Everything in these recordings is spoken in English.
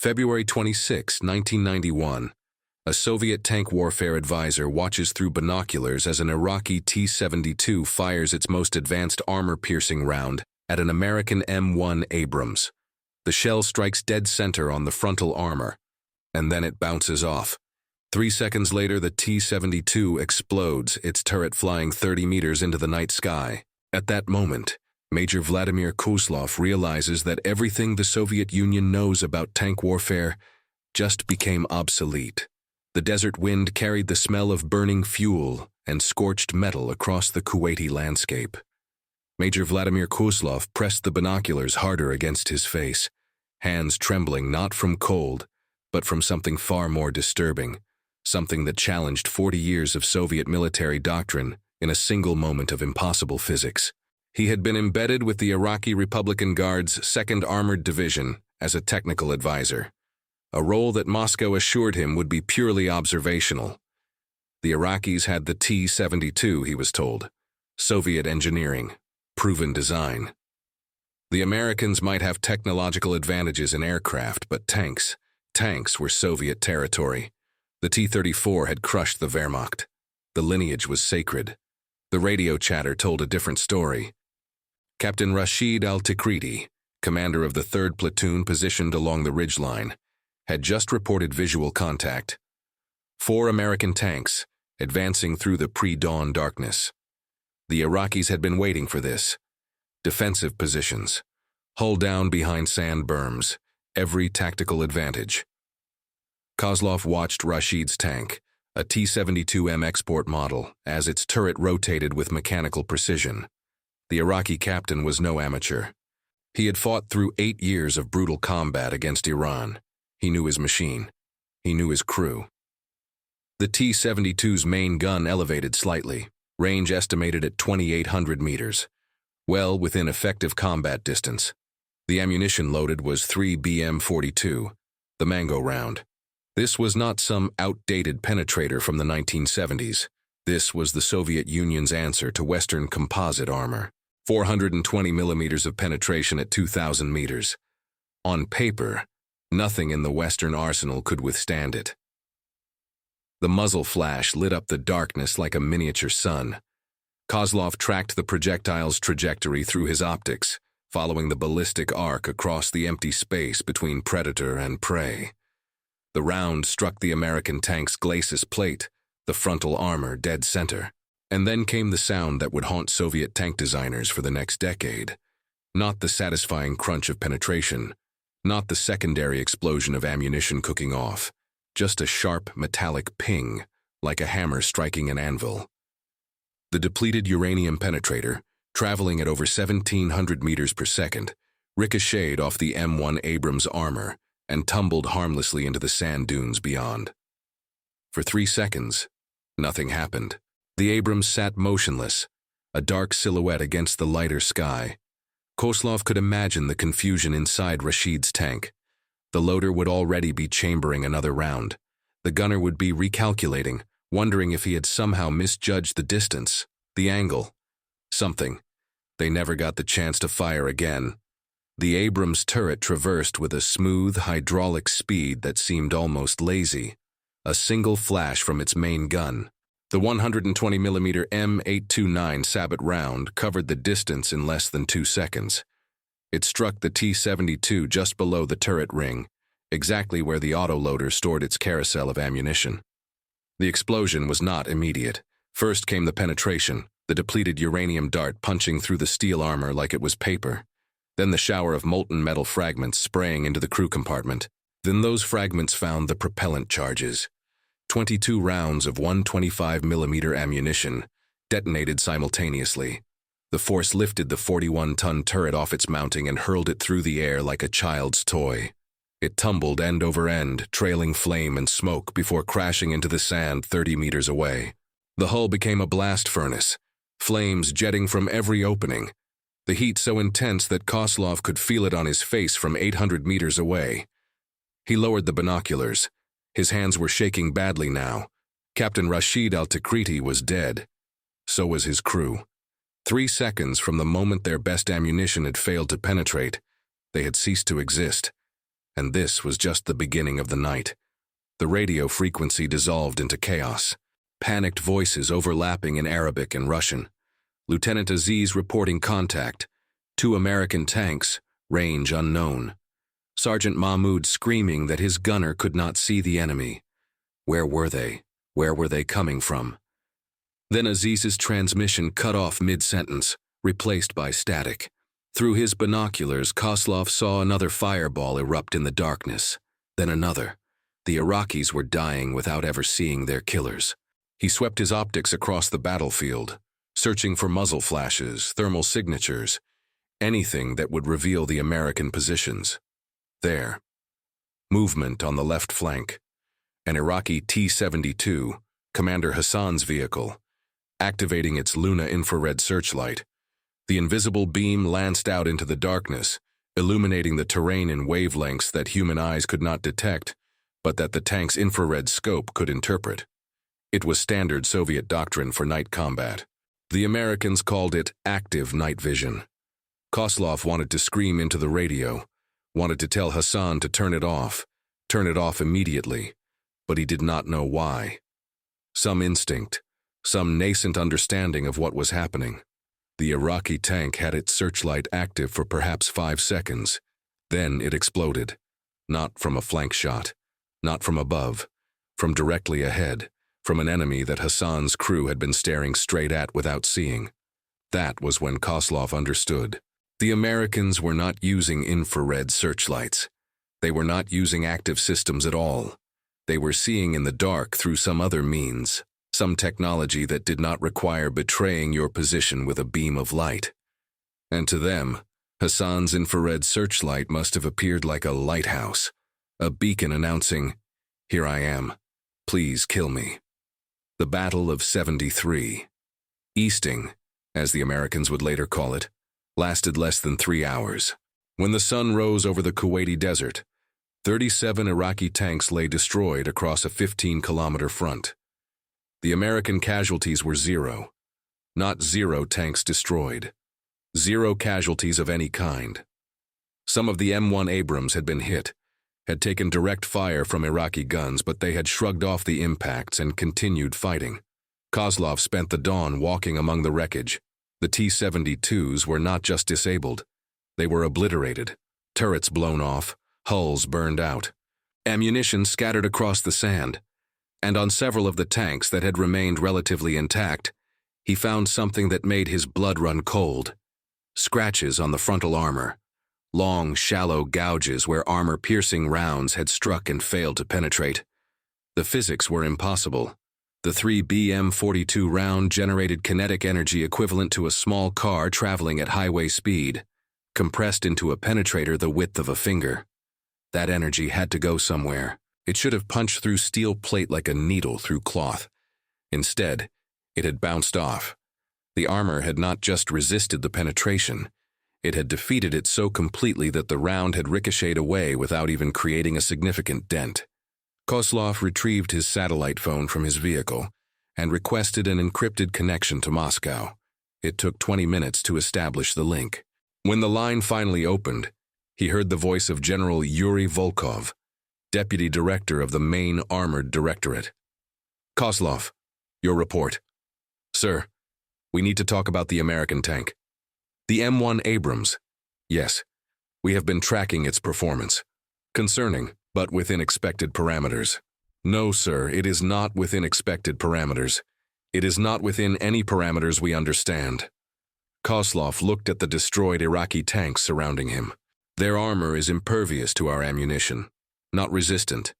February 26, 1991. A Soviet tank warfare advisor watches through binoculars as an Iraqi T-72 fires its most advanced armor-piercing round at an American M-one Abrams. The shell strikes dead center on the frontal armor, and then it bounces off. 3 seconds later, the T-72 explodes, its turret flying 30 meters into the night sky. At that moment, Major Vladimir Koslov realizes that everything the Soviet Union knows about tank warfare just became obsolete. The desert wind carried the smell of burning fuel and scorched metal across the Kuwaiti landscape. Major Vladimir Koslov pressed the binoculars harder against his face, hands trembling not from cold, but from something far more disturbing, something that challenged 40 years of Soviet military doctrine in a single moment of impossible physics. He had been embedded with the Iraqi Republican Guard's 2nd Armored Division as a technical advisor, a role that Moscow assured him would be purely observational. The Iraqis had the T-72, he was told. Soviet engineering, proven design. The Americans might have technological advantages in aircraft, but tanks were Soviet territory. The T-34 had crushed the Wehrmacht. The lineage was sacred. The radio chatter told a different story. Captain Rashid al-Tikriti, commander of the 3rd Platoon positioned along the ridgeline, had just reported visual contact. 4 American tanks, advancing through the pre-dawn darkness. The Iraqis had been waiting for this. Defensive positions, hull down behind sand berms, every tactical advantage. Koslov watched Rashid's tank, a T-72M export model, as its turret rotated with mechanical precision. The Iraqi captain was no amateur. He had fought through 8 years of brutal combat against Iran. He knew his machine. He knew his crew. The T-72's main gun elevated slightly, range estimated at 2,800 meters, well within effective combat distance. The ammunition loaded was 3 BM-42, the Mango round. This was not some outdated penetrator from the 1970s. This was the Soviet Union's answer to Western composite armor. 420 millimeters of penetration at 2,000 meters. On paper, nothing in the Western arsenal could withstand it. The muzzle flash lit up the darkness like a miniature sun. Koslov tracked the projectile's trajectory through his optics, following the ballistic arc across the empty space between predator and prey. The round struck the American tank's glacis plate, the frontal armor dead center. And then came the sound that would haunt Soviet tank designers for the next decade. Not the satisfying crunch of penetration, not the secondary explosion of ammunition cooking off, just a sharp metallic ping, like a hammer striking an anvil. The depleted uranium penetrator, traveling at over 1,700 meters per second, ricocheted off the M-one Abrams armor and tumbled harmlessly into the sand dunes beyond. For 3 seconds, nothing happened. The Abrams sat motionless, a dark silhouette against the lighter sky. Koslov could imagine the confusion inside Rashid's tank. The loader would already be chambering another round. The gunner would be recalculating, wondering if he had somehow misjudged the distance, the angle, something. They never got the chance to fire again. The Abrams turret traversed with a smooth, hydraulic speed that seemed almost lazy. A single flash from its main gun. The 120mm M829 Sabot round covered the distance in less than 2 seconds. It struck the T-72 just below the turret ring, exactly where the autoloader stored its carousel of ammunition. The explosion was not immediate. First came the penetration, the depleted uranium dart punching through the steel armor like it was paper. Then the shower of molten metal fragments spraying into the crew compartment. Then those fragments found the propellant charges. 22 rounds of 125mm ammunition detonated simultaneously. The force lifted the 41-ton turret off its mounting and hurled it through the air like a child's toy. It tumbled end over end, trailing flame and smoke before crashing into the sand 30 meters away. The hull became a blast furnace, flames jetting from every opening. The heat so intense that Koslov could feel it on his face from 800 meters away. He lowered the binoculars. His hands were shaking badly now. Captain Rashid al-Tikriti was dead. So was his crew. 3 seconds from the moment their best ammunition had failed to penetrate, they had ceased to exist. And this was just the beginning of the night. The radio frequency dissolved into chaos. Panicked voices overlapping in Arabic and Russian. Lieutenant Aziz reporting contact. 2 American tanks, range unknown. Sergeant Mahmoud screaming that his gunner could not see the enemy. Where were they? Where were they coming from? Then Aziz's transmission cut off mid-sentence, replaced by static. Through his binoculars, Koslov saw another fireball erupt in the darkness. Then another. The Iraqis were dying without ever seeing their killers. He swept his optics across the battlefield, searching for muzzle flashes, thermal signatures, anything that would reveal the American positions. There. Movement on the left flank. An Iraqi T-72, Commander Hassan's vehicle, activating its Luna infrared searchlight. The invisible beam lanced out into the darkness, illuminating the terrain in wavelengths that human eyes could not detect, but that the tank's infrared scope could interpret. It was standard Soviet doctrine for night combat. The Americans called it active night vision. Koslov wanted to scream into the radio, wanted to tell Hassan to turn it off immediately, but he did not know why. Some instinct, some nascent understanding of what was happening. The Iraqi tank had its searchlight active for perhaps 5 seconds. Then it exploded. Not from a flank shot, not from above, from directly ahead, from an enemy that Hassan's crew had been staring straight at without seeing. That was when Koslov understood. The Americans were not using infrared searchlights. They were not using active systems at all. They were seeing in the dark through some other means, some technology that did not require betraying your position with a beam of light. And to them, Hassan's infrared searchlight must have appeared like a lighthouse, a beacon announcing, "Here I am. Please kill me." The Battle of 73. Easting, as the Americans would later call it, lasted less than 3 hours. When the sun rose over the Kuwaiti desert, 37 Iraqi tanks lay destroyed across a 15-kilometer front. The American casualties were 0. Not 0 tanks destroyed. 0 casualties of any kind. Some of the M-one Abrams had been hit, had taken direct fire from Iraqi guns, but they had shrugged off the impacts and continued fighting. Koslov spent the dawn walking among the wreckage. The T-72s were not just disabled. They were obliterated. Turrets blown off, hulls burned out. Ammunition scattered across the sand. And on several of the tanks that had remained relatively intact, he found something that made his blood run cold. Scratches on the frontal armor. Long, shallow gouges where armor-piercing rounds had struck and failed to penetrate. The physics were impossible. The 3 BM-42 round generated kinetic energy equivalent to a small car traveling at highway speed, compressed into a penetrator the width of a finger. That energy had to go somewhere. It should have punched through steel plate like a needle through cloth. Instead, it had bounced off. The armor had not just resisted the penetration. It had defeated it so completely that the round had ricocheted away without even creating a significant dent. Koslov retrieved his satellite phone from his vehicle and requested an encrypted connection to Moscow. It took 20 minutes to establish the link. When the line finally opened, he heard the voice of General Yuri Volkov, Deputy Director of the Main Armored Directorate. "Koslov, your report." "Sir, we need to talk about the American tank." "The M-one Abrams." "Yes, we have been tracking its performance." "Concerning, but within expected parameters." "No, sir, it is not within expected parameters. It is not within any parameters we understand." Koslov looked at the destroyed Iraqi tanks surrounding him. "Their armor is impervious to our ammunition. Not resistant,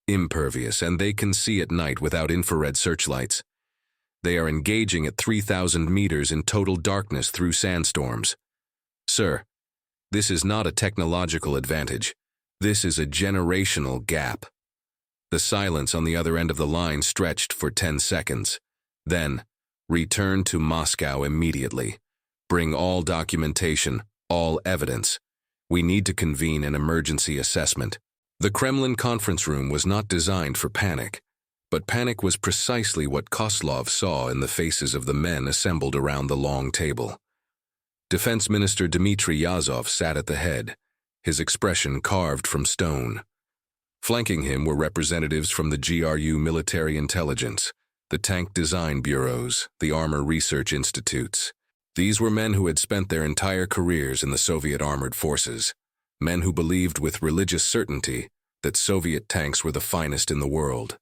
impervious, and they can see at night without infrared searchlights. They are engaging at 3,000 meters in total darkness through sandstorms. Sir, this is not a technological advantage. This is a generational gap." The silence on the other end of the line stretched for 10 seconds. Then, "Return to Moscow immediately. Bring all documentation, all evidence. We need to convene an emergency assessment." The Kremlin conference room was not designed for panic, but panic was precisely what Koslov saw in the faces of the men assembled around the long table. Defense Minister Dmitry Yazov sat at the head, his expression carved from stone. Flanking him were representatives from the GRU military intelligence, the tank design bureaus, the armor research institutes. These were men who had spent their entire careers in the Soviet armored forces, men who believed with religious certainty that Soviet tanks were the finest in the world.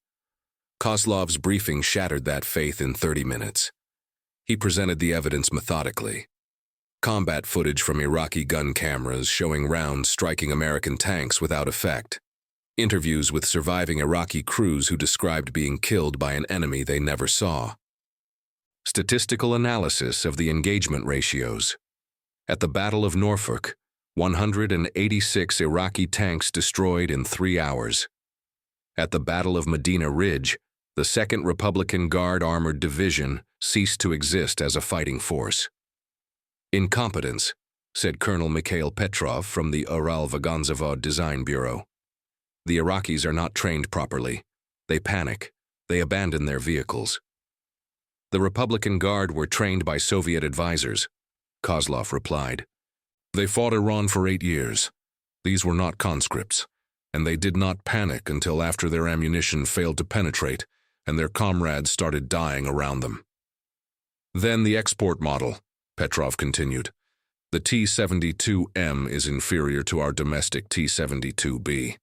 Koslov's briefing shattered that faith in 30 minutes. He presented the evidence methodically. Combat footage from Iraqi gun cameras showing rounds striking American tanks without effect. Interviews with surviving Iraqi crews who described being killed by an enemy they never saw. Statistical analysis of the engagement ratios. At the Battle of Norfolk, 186 Iraqi tanks destroyed in 3 hours. At the Battle of Medina Ridge, the 2nd Republican Guard Armored Division ceased to exist as a fighting force. Incompetence, said Colonel Mikhail Petrov from the Ural-Vaganzavod Design Bureau. The Iraqis are not trained properly. They panic. They abandon their vehicles. The Republican Guard were trained by Soviet advisors, Koslov replied. They fought Iran for 8 years. These were not conscripts, and they did not panic until after their ammunition failed to penetrate and their comrades started dying around them. Then the export model, Petrov continued. The T-72M is inferior to our domestic T-72B.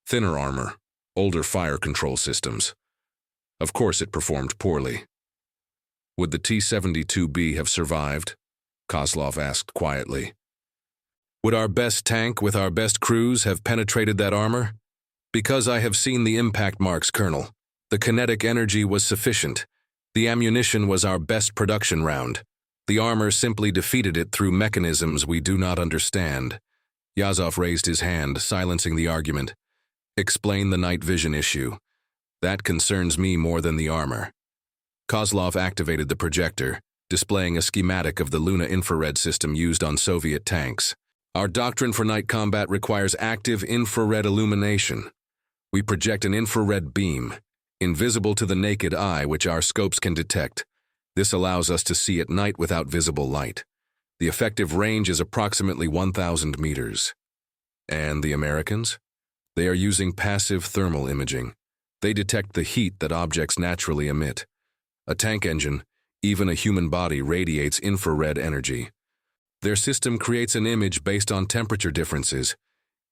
Thinner armor, older fire control systems. Of course it performed poorly. Would the T-72B have survived? Koslov asked quietly. Would our best tank with our best crews have penetrated that armor? Because I have seen the impact marks, Colonel. The kinetic energy was sufficient. The ammunition was our best production round. The armor simply defeated it through mechanisms we do not understand. Yazov raised his hand, silencing the argument. Explain the night vision issue. That concerns me more than the armor. Koslov activated the projector, displaying a schematic of the Luna infrared system used on Soviet tanks. Our doctrine for night combat requires active infrared illumination. We project an infrared beam, invisible to the naked eye, which our scopes can detect. This allows us to see at night without visible light. The effective range is approximately 1,000 meters. And the Americans? They are using passive thermal imaging. They detect the heat that objects naturally emit. A tank engine, even a human body, radiates infrared energy. Their system creates an image based on temperature differences.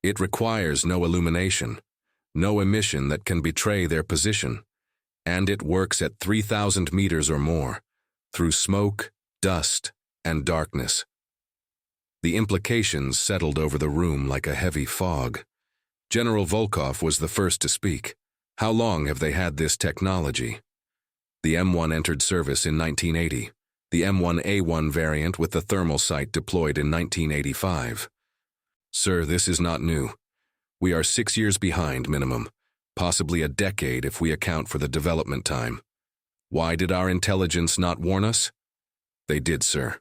It requires no illumination, no emission that can betray their position. And it works at 3,000 meters or more, through smoke, dust, and darkness. The implications settled over the room like a heavy fog. General Volkov was the first to speak. How long have they had this technology? The M1 entered service in 1980. The M-one-A1 variant with the thermal sight deployed in 1985. Sir, this is not new. We are 6 years behind minimum, possibly a decade if we account for the development time. Why did our intelligence not warn us? They did, sir.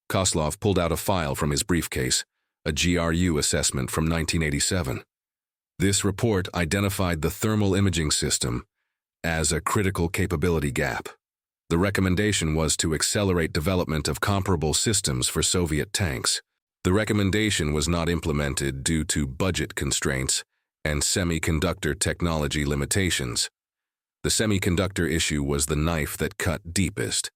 Koslov pulled out a file from his briefcase, a GRU assessment from 1987. This report identified the thermal imaging system as a critical capability gap. The recommendation was to accelerate development of comparable systems for Soviet tanks. The recommendation was not implemented due to budget constraints and semiconductor technology limitations. The semiconductor issue was the knife that cut deepest.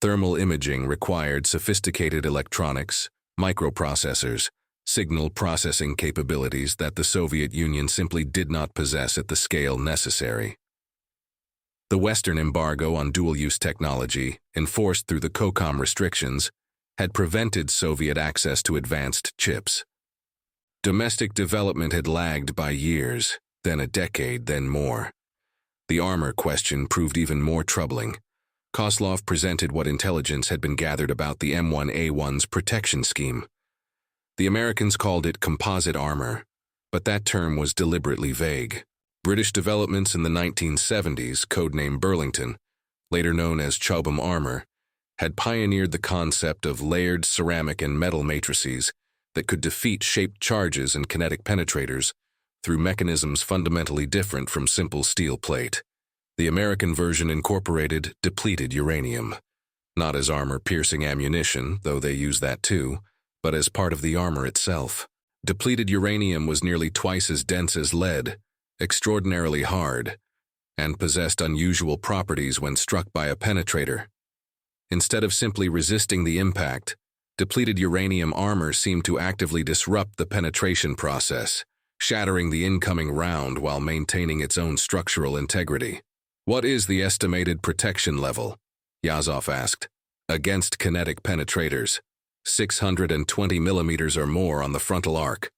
Thermal imaging required sophisticated electronics, microprocessors, signal processing capabilities that the Soviet Union simply did not possess at the scale necessary. The Western embargo on dual-use technology, enforced through the COCOM restrictions, had prevented Soviet access to advanced chips. Domestic development had lagged by years, then a decade, then more. The armor question proved even more troubling. Koslov presented what intelligence had been gathered about the M1A1's protection scheme. The Americans called it composite armor, but that term was deliberately vague. British developments in the 1970s, codenamed Burlington, later known as Chobham armor, had pioneered the concept of layered ceramic and metal matrices that could defeat shaped charges and kinetic penetrators through mechanisms fundamentally different from simple steel plate. The American version incorporated depleted uranium, not as armor-piercing ammunition, though they used that too, but as part of the armor itself. Depleted uranium was nearly twice as dense as lead, extraordinarily hard, and possessed unusual properties when struck by a penetrator. Instead of simply resisting the impact, depleted uranium armor seemed to actively disrupt the penetration process, shattering the incoming round while maintaining its own structural integrity. "What is the estimated protection level?" Yazov asked. "Against kinetic penetrators, 620 millimeters or more on the frontal arc,"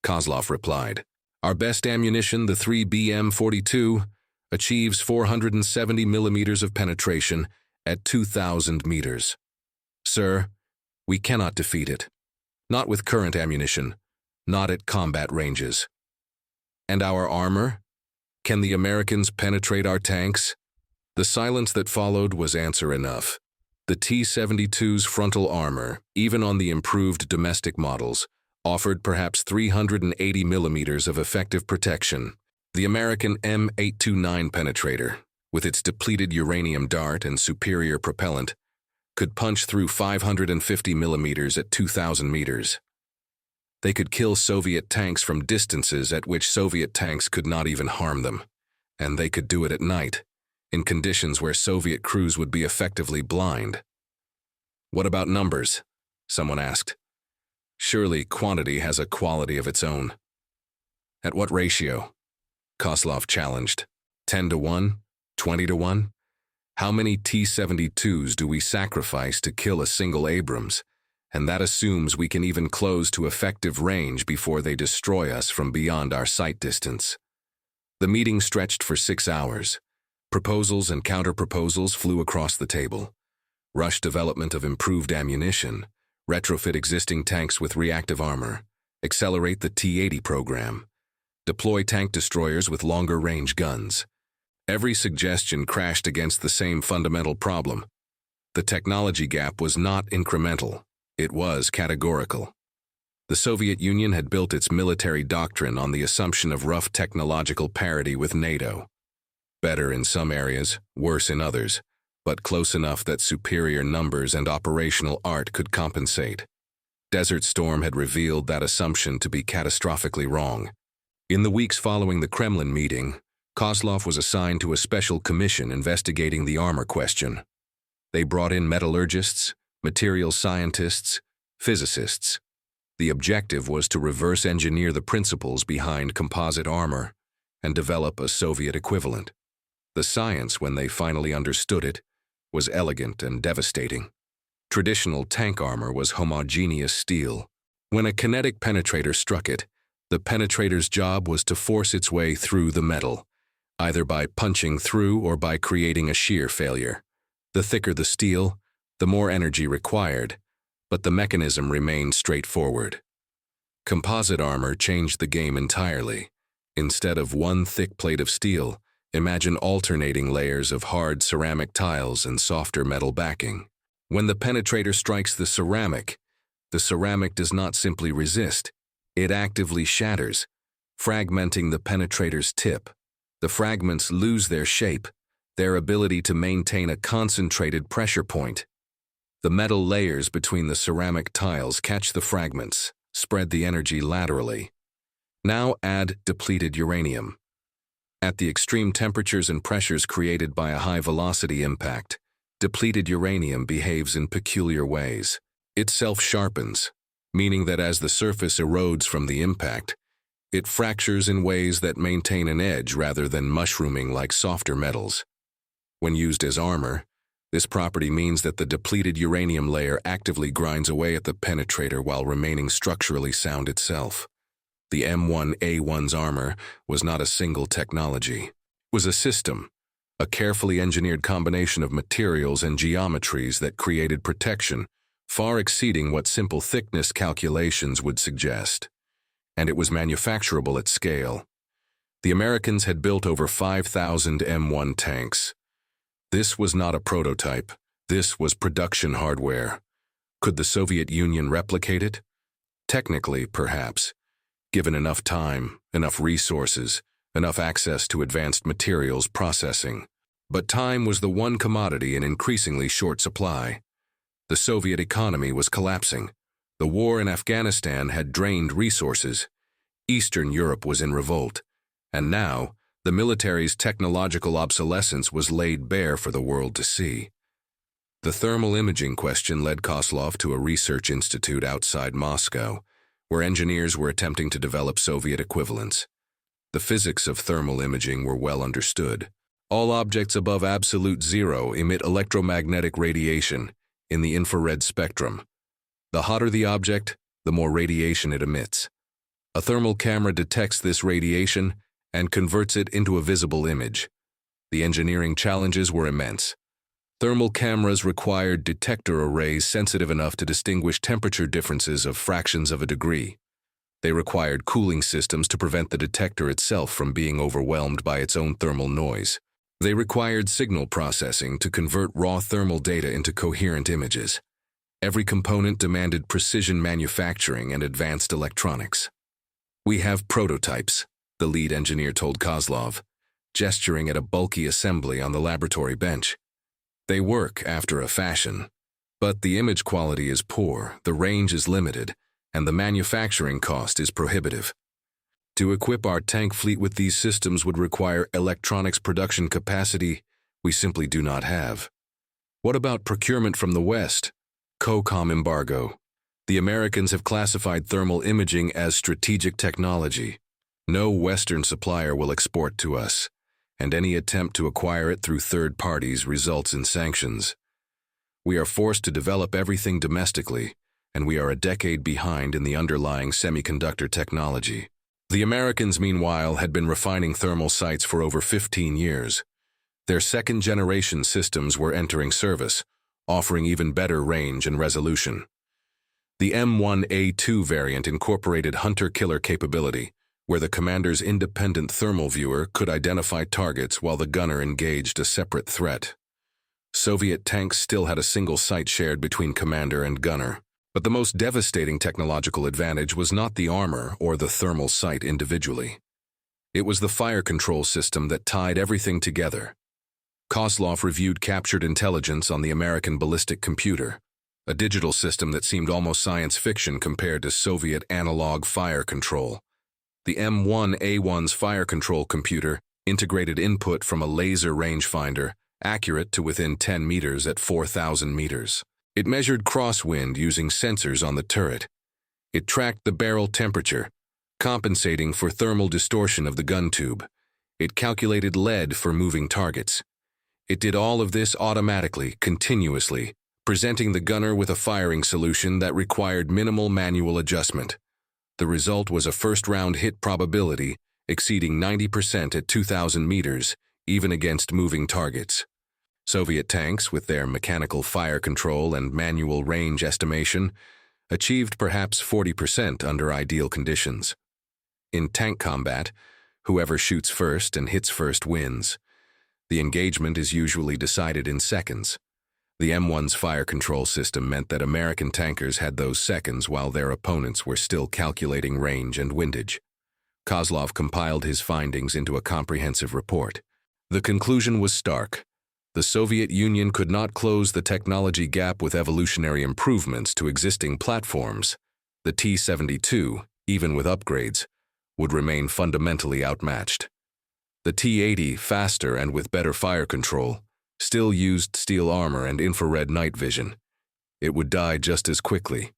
Koslov replied. "Our best ammunition, the 3BM-42, achieves 470 millimeters of penetration at 2,000 meters. Sir, we cannot defeat it. Not with current ammunition, not at combat ranges." "And our armor? Can the Americans penetrate our tanks?" The silence that followed was answer enough. The T-72's frontal armor, even on the improved domestic models, offered perhaps 380 millimeters of effective protection. The American M-829 penetrator, with its depleted uranium dart and superior propellant, could punch through 550 millimeters at 2,000 meters. They could kill Soviet tanks from distances at which Soviet tanks could not even harm them, and they could do it at night, in conditions where Soviet crews would be effectively blind. "What about numbers?" someone asked. "Surely quantity has a quality of its own." "At what ratio?" Koslov challenged. 10 to 1? 20 to 1? How many T-72s do we sacrifice to kill a single Abrams? And that assumes we can even close to effective range before they destroy us from beyond our sight distance. The meeting stretched for 6 hours. Proposals and counter-proposals flew across the table. Rush development of improved ammunition, retrofit existing tanks with reactive armor, accelerate the T-80 program, deploy tank destroyers with longer-range guns. Every suggestion crashed against the same fundamental problem. The technology gap was not incremental, it was categorical. The Soviet Union had built its military doctrine on the assumption of rough technological parity with NATO. Better in some areas, worse in others, but close enough that superior numbers and operational art could compensate. Desert Storm had revealed that assumption to be catastrophically wrong. In the weeks following the Kremlin meeting, Koslov was assigned to a special commission investigating the armor question. They brought in metallurgists, material scientists, physicists. The objective was to reverse engineer the principles behind composite armor and develop a Soviet equivalent. The science, when they finally understood it, was elegant and devastating. Traditional tank armor was homogeneous steel. When a kinetic penetrator struck it, the penetrator's job was to force its way through the metal, either by punching through or by creating a shear failure. The thicker the steel, the more energy required, but the mechanism remained straightforward. Composite armor changed the game entirely. Instead of one thick plate of steel, imagine alternating layers of hard ceramic tiles and softer metal backing. When the penetrator strikes the ceramic does not simply resist, it actively shatters, fragmenting the penetrator's tip. The fragments lose their shape, their ability to maintain a concentrated pressure point. The metal layers between the ceramic tiles catch the fragments, spread the energy laterally. Now add depleted uranium. At the extreme temperatures and pressures created by a high-velocity impact, depleted uranium behaves in peculiar ways. It self-sharpens, meaning that as the surface erodes from the impact, it fractures in ways that maintain an edge rather than mushrooming like softer metals. When used as armor, this property means that the depleted uranium layer actively grinds away at the penetrator while remaining structurally sound itself. The M-1A1's armor was not a single technology. It was a system, a carefully engineered combination of materials and geometries that created protection far exceeding what simple thickness calculations would suggest. And it was manufacturable at scale. The Americans had built over 5,000 M1 tanks. This was not a prototype. This was production hardware. Could the Soviet Union replicate it? Technically, perhaps, given enough time, enough resources, enough access to advanced materials processing. But time was the one commodity in increasingly short supply. The Soviet economy was collapsing. The war in Afghanistan had drained resources. Eastern Europe was in revolt. And now, the military's technological obsolescence was laid bare for the world to see. The thermal imaging question led Koslov to a research institute outside Moscow, where engineers were attempting to develop Soviet equivalents. The physics of thermal imaging were well understood. All objects above absolute zero emit electromagnetic radiation in the infrared spectrum. The hotter the object, the more radiation it emits. A thermal camera detects this radiation and converts it into a visible image. The engineering challenges were immense. Thermal cameras required detector arrays sensitive enough to distinguish temperature differences of fractions of a degree. They required cooling systems to prevent the detector itself from being overwhelmed by its own thermal noise. They required signal processing to convert raw thermal data into coherent images. Every component demanded precision manufacturing and advanced electronics. "We have prototypes," the lead engineer told Koslov, gesturing at a bulky assembly on the laboratory bench. "They work after a fashion, but the image quality is poor, the range is limited, and the manufacturing cost is prohibitive. To equip our tank fleet with these systems would require electronics production capacity we simply do not have." "What about procurement from the West?" COCOM embargo. "The Americans have classified thermal imaging as strategic technology. No Western supplier will export to us, and any attempt to acquire it through third parties results in sanctions. We are forced to develop everything domestically, and we are a decade behind in the underlying semiconductor technology." The Americans, meanwhile, had been refining thermal sights for over 15 years. Their second-generation systems were entering service, offering even better range and resolution. The M-1A2 variant incorporated hunter-killer capability, where the commander's independent thermal viewer could identify targets while the gunner engaged a separate threat. Soviet tanks still had a single sight shared between commander and gunner. But the most devastating technological advantage was not the armor or the thermal sight individually. It was the fire control system that tied everything together. Koslov reviewed captured intelligence on the American ballistic computer, a digital system that seemed almost science fiction compared to Soviet analog fire control. The M-1A1's fire control computer integrated input from a laser rangefinder, accurate to within 10 meters at 4,000 meters. It measured crosswind using sensors on the turret. It tracked the barrel temperature, compensating for thermal distortion of the gun tube. It calculated lead for moving targets. It did all of this automatically, continuously, presenting the gunner with a firing solution that required minimal manual adjustment. The result was a first-round hit probability exceeding 90% at 2,000 meters, even against moving targets. Soviet tanks, with their mechanical fire control and manual range estimation, achieved perhaps 40% under ideal conditions. In tank combat, whoever shoots first and hits first wins. The engagement is usually decided in seconds. The M1's fire control system meant that American tankers had those seconds while their opponents were still calculating range and windage. Koslov compiled his findings into a comprehensive report. The conclusion was stark. The Soviet Union could not close the technology gap with evolutionary improvements to existing platforms. The T-72, even with upgrades, would remain fundamentally outmatched. The T-80, faster and with better fire control, still used steel armor and infrared night vision. It would die just as quickly.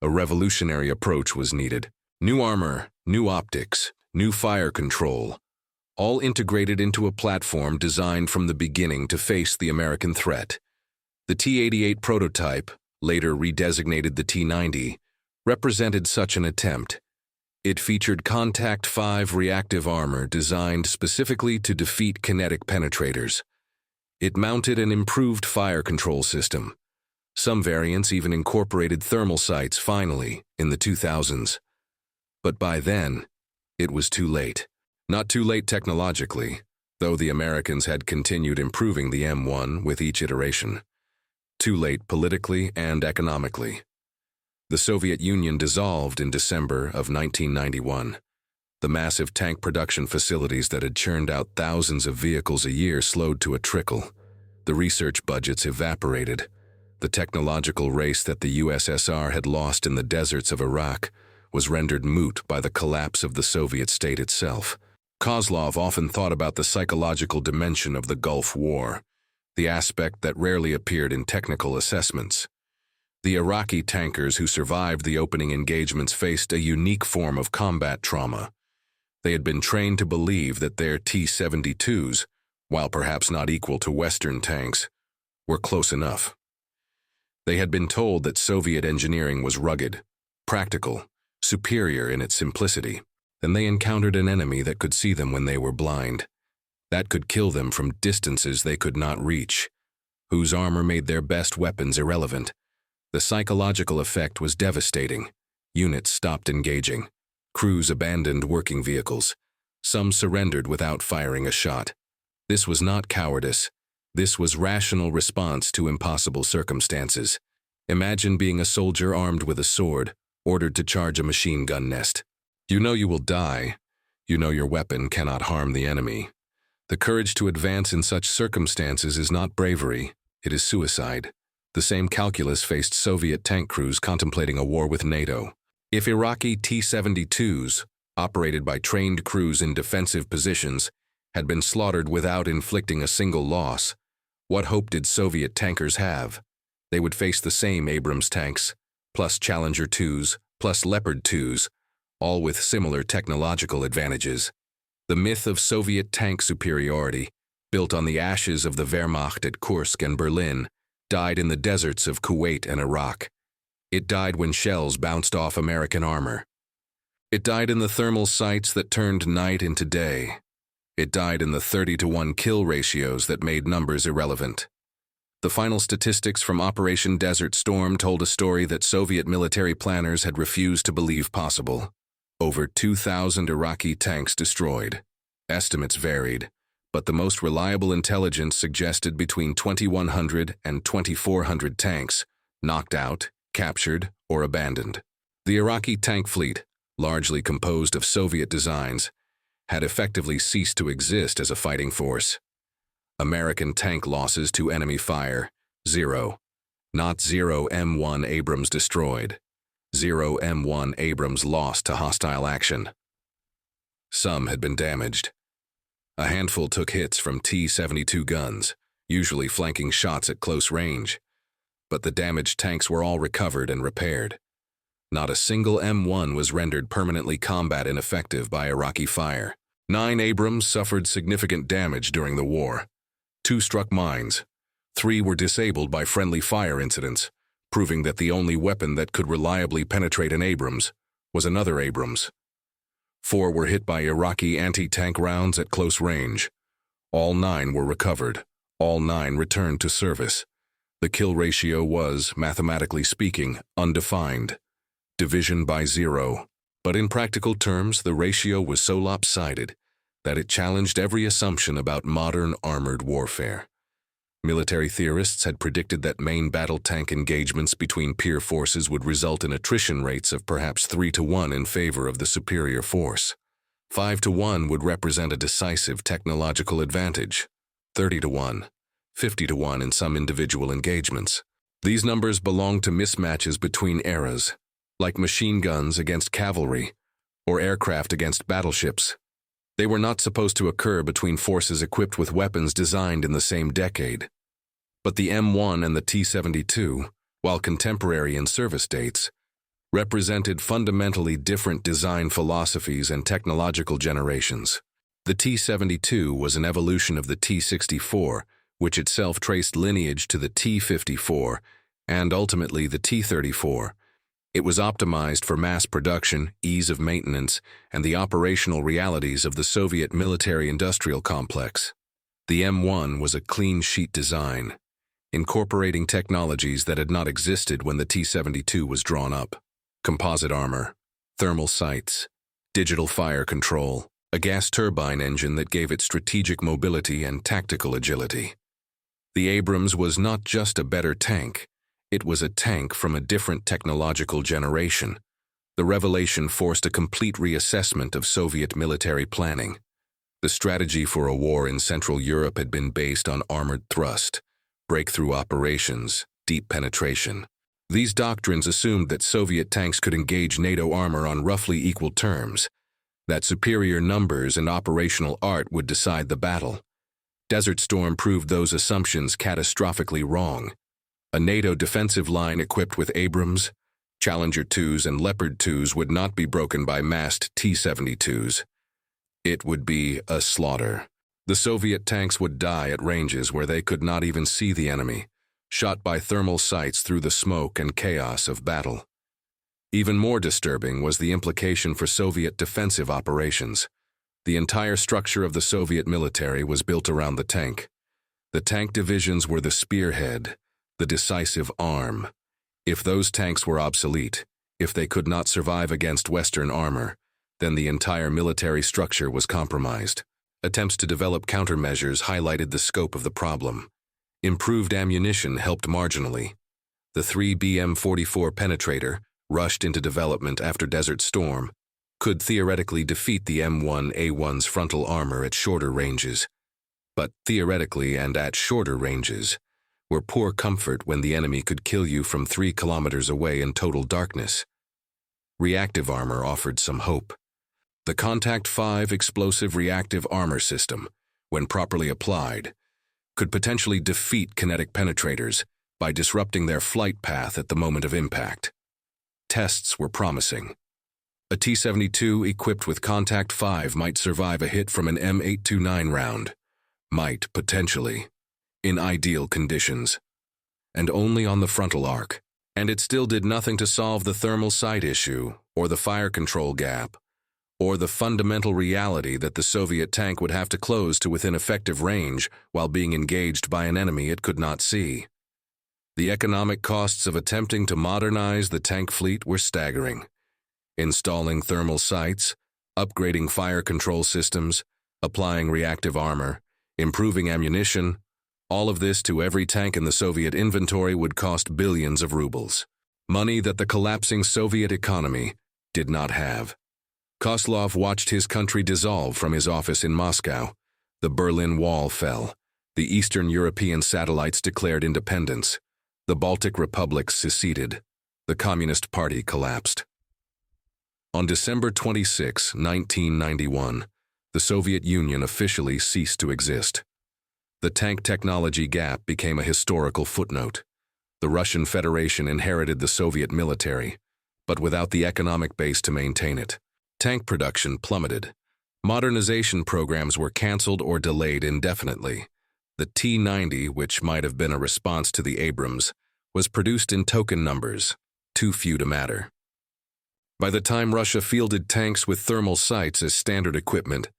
A revolutionary approach was needed. New armor, new optics, new fire control, all integrated into a platform designed from the beginning to face the American threat. The T-88 prototype, later redesignated the T-90, represented such an attempt. It featured Contact 5 reactive armor designed specifically to defeat kinetic penetrators. It mounted an improved fire control system. Some variants even incorporated thermal sights finally, in the 2000s. But by then, it was too late. Not too late technologically, though the Americans had continued improving the M1 with each iteration. Too late politically and economically. The Soviet Union dissolved in December of 1991. The massive tank production facilities that had churned out thousands of vehicles a year slowed to a trickle. The research budgets evaporated. The technological race that the USSR had lost in the deserts of Iraq was rendered moot by the collapse of the Soviet state itself. Koslov often thought about the psychological dimension of the Gulf War, the aspect that rarely appeared in technical assessments. The Iraqi tankers who survived the opening engagements faced a unique form of combat trauma. They had been trained to believe that their T-72s, while perhaps not equal to Western tanks, were close enough. They had been told that Soviet engineering was rugged, practical, superior in its simplicity. Then they encountered an enemy that could see them when they were blind, that could kill them from distances they could not reach, whose armor made their best weapons irrelevant. The psychological effect was devastating. Units stopped engaging. Crews abandoned working vehicles. Some surrendered without firing a shot. This was not cowardice. This was rational response to impossible circumstances. Imagine being a soldier armed with a sword, ordered to charge a machine gun nest. You know you will die. You know your weapon cannot harm the enemy. The courage to advance in such circumstances is not bravery, it is suicide. The same calculus faced Soviet tank crews contemplating a war with NATO. If Iraqi T-72s, operated by trained crews in defensive positions, had been slaughtered without inflicting a single loss, what hope did Soviet tankers have? They would face the same Abrams tanks, plus Challenger 2s, plus Leopard 2s, all with similar technological advantages. The myth of Soviet tank superiority, built on the ashes of the Wehrmacht at Kursk and Berlin, died in the deserts of Kuwait and Iraq. It died when shells bounced off American armor. It died in the thermal sights that turned night into day. It died in the 30-to-1 kill ratios that made numbers irrelevant. The final statistics from Operation Desert Storm told a story that Soviet military planners had refused to believe possible. Over 2,000 Iraqi tanks destroyed. Estimates varied, but the most reliable intelligence suggested between 2,100 and 2,400 tanks, knocked out, captured, or abandoned. The Iraqi tank fleet, largely composed of Soviet designs, had effectively ceased to exist as a fighting force. American tank losses to enemy fire, 0. Not 0 M-one Abrams destroyed. 0 M-one Abrams lost to hostile action. Some had been damaged. A handful took hits from T-72 guns, usually flanking shots at close range. But the damaged tanks were all recovered and repaired. Not a single M-one was rendered permanently combat ineffective by Iraqi fire. 9 Abrams suffered significant damage during the war. 2 struck mines. 3 were disabled by friendly fire incidents, proving that the only weapon that could reliably penetrate an Abrams was another Abrams. 4 were hit by Iraqi anti-tank rounds at close range. All 9 were recovered. All 9 returned to service. The kill ratio was, mathematically speaking, undefined. Division by 0. But in practical terms, the ratio was so lopsided that it challenged every assumption about modern armored warfare. Military theorists had predicted that main battle tank engagements between peer forces would result in attrition rates of perhaps 3-to-1 in favor of the superior force. 5-to-1 would represent a decisive technological advantage. 30-to-1, 50-to-1 in some individual engagements. These numbers belong to mismatches between eras, like machine guns against cavalry, or aircraft against battleships. They were not supposed to occur between forces equipped with weapons designed in the same decade. But the M-one and the T-72, while contemporary in service dates, represented fundamentally different design philosophies and technological generations. The T-72 was an evolution of the T-64, which itself traced lineage to the T-54 and ultimately the T-34. It was optimized for mass production, ease of maintenance, and the operational realities of the Soviet military-industrial complex. The M-one was a clean-sheet design, incorporating technologies that had not existed when the T-72 was drawn up. Composite armor, thermal sights, digital fire control, a gas turbine engine that gave it strategic mobility and tactical agility. The Abrams was not just a better tank, it was a tank from a different technological generation. The revelation forced a complete reassessment of Soviet military planning. The strategy for a war in Central Europe had been based on armored thrust, breakthrough operations, deep penetration. These doctrines assumed that Soviet tanks could engage NATO armor on roughly equal terms, that superior numbers and operational art would decide the battle. Desert Storm proved those assumptions catastrophically wrong. A NATO defensive line equipped with Abrams, Challenger 2s, and Leopard 2s would not be broken by massed T-72s. It would be a slaughter. The Soviet tanks would die at ranges where they could not even see the enemy, shot by thermal sights through the smoke and chaos of battle. Even more disturbing was the implication for Soviet defensive operations. The entire structure of the Soviet military was built around the tank. The tank divisions were the spearhead, the decisive arm. If those tanks were obsolete, if they could not survive against Western armor, then the entire military structure was compromised. Attempts to develop countermeasures highlighted the scope of the problem. Improved ammunition helped marginally. The 3 BM-44 penetrator, rushed into development after Desert Storm, could theoretically defeat the M-one A1's frontal armor at shorter ranges. But theoretically and at shorter ranges were poor comfort when the enemy could kill you from 3 kilometers away in total darkness. Reactive armor offered some hope. The Contact 5 explosive reactive armor system, when properly applied, could potentially defeat kinetic penetrators by disrupting their flight path at the moment of impact. Tests were promising. A T-72 equipped with Contact 5 might survive a hit from an M829 round. Might, potentially. In ideal conditions. And only on the frontal arc. And it still did nothing to solve the thermal sight issue, or the fire control gap, or the fundamental reality that the Soviet tank would have to close to within effective range while being engaged by an enemy it could not see. The economic costs of attempting to modernize the tank fleet were staggering. Installing thermal sights, upgrading fire control systems, applying reactive armor, improving ammunition, all of this to every tank in the Soviet inventory would cost billions of rubles. Money that the collapsing Soviet economy did not have. Koslov watched his country dissolve from his office in Moscow. The Berlin Wall fell. The Eastern European satellites declared independence. The Baltic republics seceded. The Communist Party collapsed. On December 26, 1991, the Soviet Union officially ceased to exist. The tank technology gap became a historical footnote. The Russian Federation inherited the Soviet military, but without the economic base to maintain it. Tank production plummeted. Modernization programs were canceled or delayed indefinitely. The T-90, which might have been a response to the Abrams, was produced in token numbers, too few to matter. By the time Russia fielded tanks with thermal sights as standard equipment,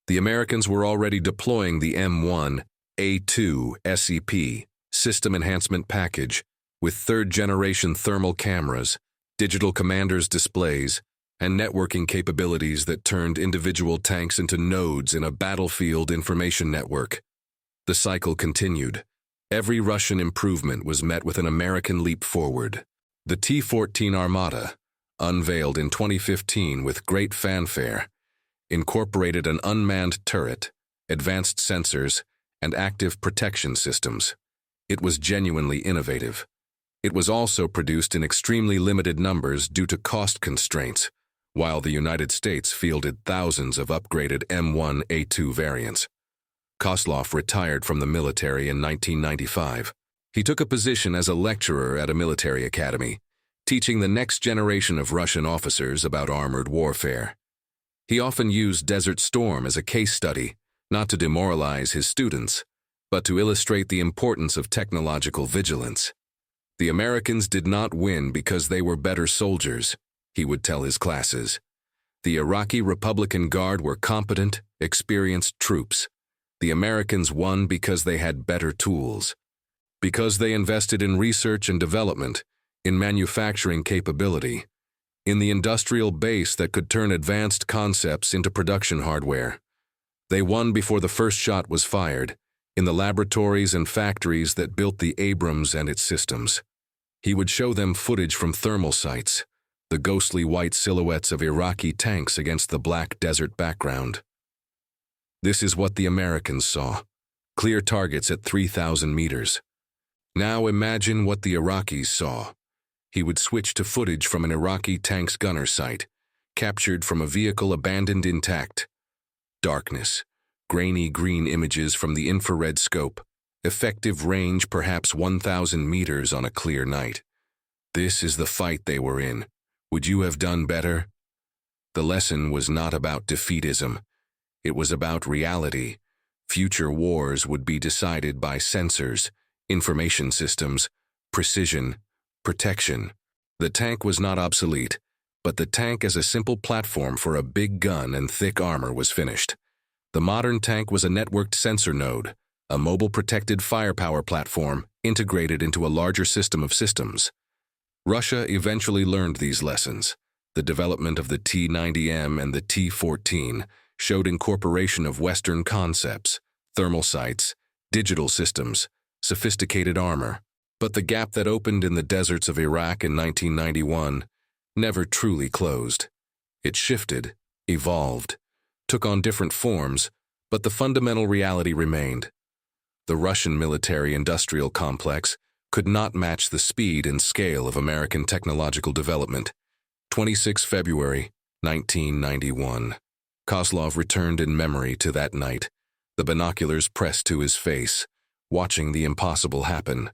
the Americans were already deploying the M-one A2 SEP System Enhancement Package with third-generation thermal cameras, digital commanders displays, and networking capabilities that turned individual tanks into nodes in a battlefield information network. The cycle continued. Every Russian improvement was met with an American leap forward. The T-14 Armata, unveiled in 2015 with great fanfare, incorporated an unmanned turret, advanced sensors, and active protection systems. It was genuinely innovative. It was also produced in extremely limited numbers due to cost constraints, while the United States fielded thousands of upgraded M-one A2 variants. Koslov retired from the military in 1995. He took a position as a lecturer at a military academy, teaching the next generation of Russian officers about armored warfare. He often used Desert Storm as a case study, not to demoralize his students, but to illustrate the importance of technological vigilance. The Americans did not win because they were better soldiers, he would tell his classes. The Iraqi Republican Guard were competent, experienced troops. The Americans won because they had better tools, because they invested in research and development, in manufacturing capability, in the industrial base that could turn advanced concepts into production hardware. They won before the first shot was fired, in the laboratories and factories that built the Abrams and its systems. He would show them footage from thermal sights, the ghostly white silhouettes of Iraqi tanks against the black desert background. This is what the Americans saw. Clear targets at 3,000 meters. Now imagine what the Iraqis saw. He would switch to footage from an Iraqi tank's gunner sight, captured from a vehicle abandoned intact. Darkness, grainy green images from the infrared scope, effective range perhaps 1,000 meters on a clear night. This is the fight they were in. Would you have done better? The lesson was not about defeatism. It was about reality. Future wars would be decided by sensors, information systems, precision, protection. The tank was not obsolete, but the tank as a simple platform for a big gun and thick armor was finished. The modern tank was a networked sensor node, a mobile protected firepower platform integrated into a larger system of systems. Russia eventually learned these lessons. The development of the T-90M and the T-14 showed incorporation of Western concepts, thermal sights, digital systems, sophisticated armor. But the gap that opened in the deserts of Iraq in 1991 never truly closed. It shifted, evolved, took on different forms, but the fundamental reality remained. The Russian military-industrial complex could not match the speed and scale of American technological development. 26 February 1991. Koslov returned in memory to that night, the binoculars pressed to his face, watching the impossible happen.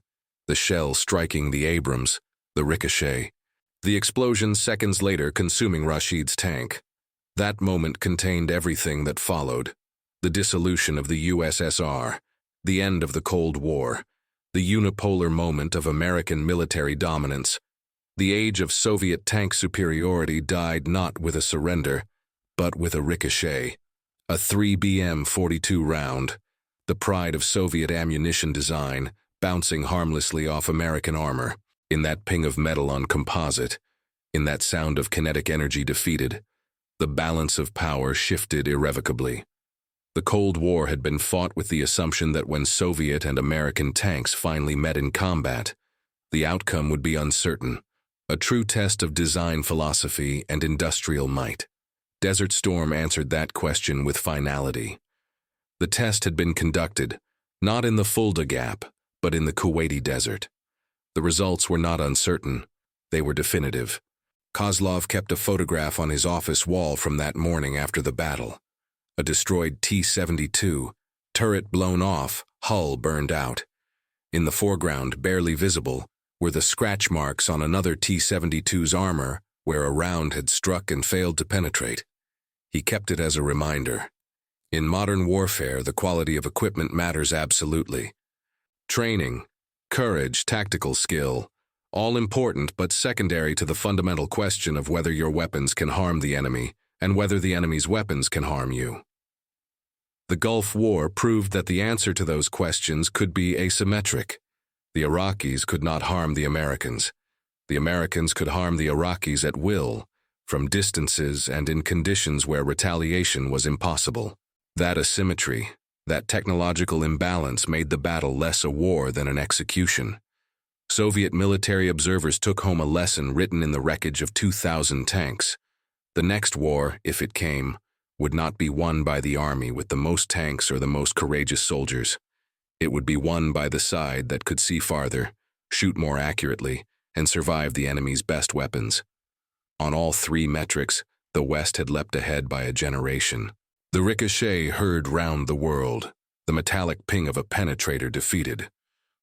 The shell striking the Abrams, the ricochet. The explosion seconds later consuming Rashid's tank. That moment contained everything that followed. The dissolution of the USSR, the end of the Cold War, the unipolar moment of American military dominance. The age of Soviet tank superiority died not with a surrender, but with a ricochet. A 3BM-42 round, the pride of Soviet ammunition design, bouncing harmlessly off American armor, in that ping of metal on composite, in that sound of kinetic energy defeated. The balance of power shifted irrevocably. The Cold War had been fought with the assumption that when Soviet and American tanks finally met in combat, the outcome would be uncertain, a true test of design philosophy and industrial might. Desert Storm answered that question with finality. The test had been conducted, not in the Fulda Gap, but in the Kuwaiti Desert. The results were not uncertain, they were definitive. Koslov kept a photograph on his office wall from that morning after the battle. A destroyed T-72, turret blown off, hull burned out. In the foreground, barely visible, were the scratch marks on another T-72's armor where a round had struck and failed to penetrate. He kept it as a reminder. In modern warfare, the quality of equipment matters absolutely. Training, courage, tactical skill, all important but secondary to the fundamental question of whether your weapons can harm the enemy and whether the enemy's weapons can harm you. The Gulf War proved that the answer to those questions could be asymmetric. The Iraqis could not harm the Americans. The Americans could harm the Iraqis at will, from distances and in conditions where retaliation was impossible. That asymmetry, that technological imbalance made the battle less a war than an execution. Soviet military observers took home a lesson written in the wreckage of 2,000 tanks. The next war, if it came, would not be won by the army with the most tanks or the most courageous soldiers. It would be won by the side that could see farther, shoot more accurately, and survive the enemy's best weapons. On all three metrics, the West had leapt ahead by a generation. The ricochet heard round the world, the metallic ping of a penetrator defeated,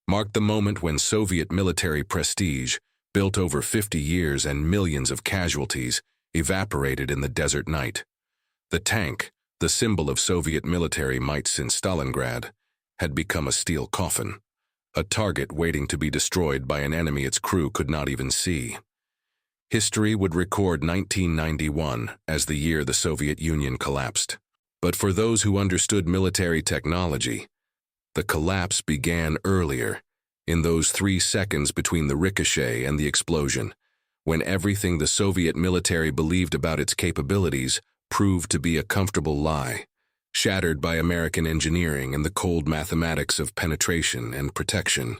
marked the moment when Soviet military prestige, built over 50 years and millions of casualties, evaporated in the desert night. The tank, the symbol of Soviet military might since Stalingrad, had become a steel coffin, a target waiting to be destroyed by an enemy its crew could not even see. History would record 1991 as the year the Soviet Union collapsed. But for those who understood military technology, the collapse began earlier, in those 3 seconds between the ricochet and the explosion, when everything the Soviet military believed about its capabilities proved to be a comfortable lie, shattered by American engineering and the cold mathematics of penetration and protection.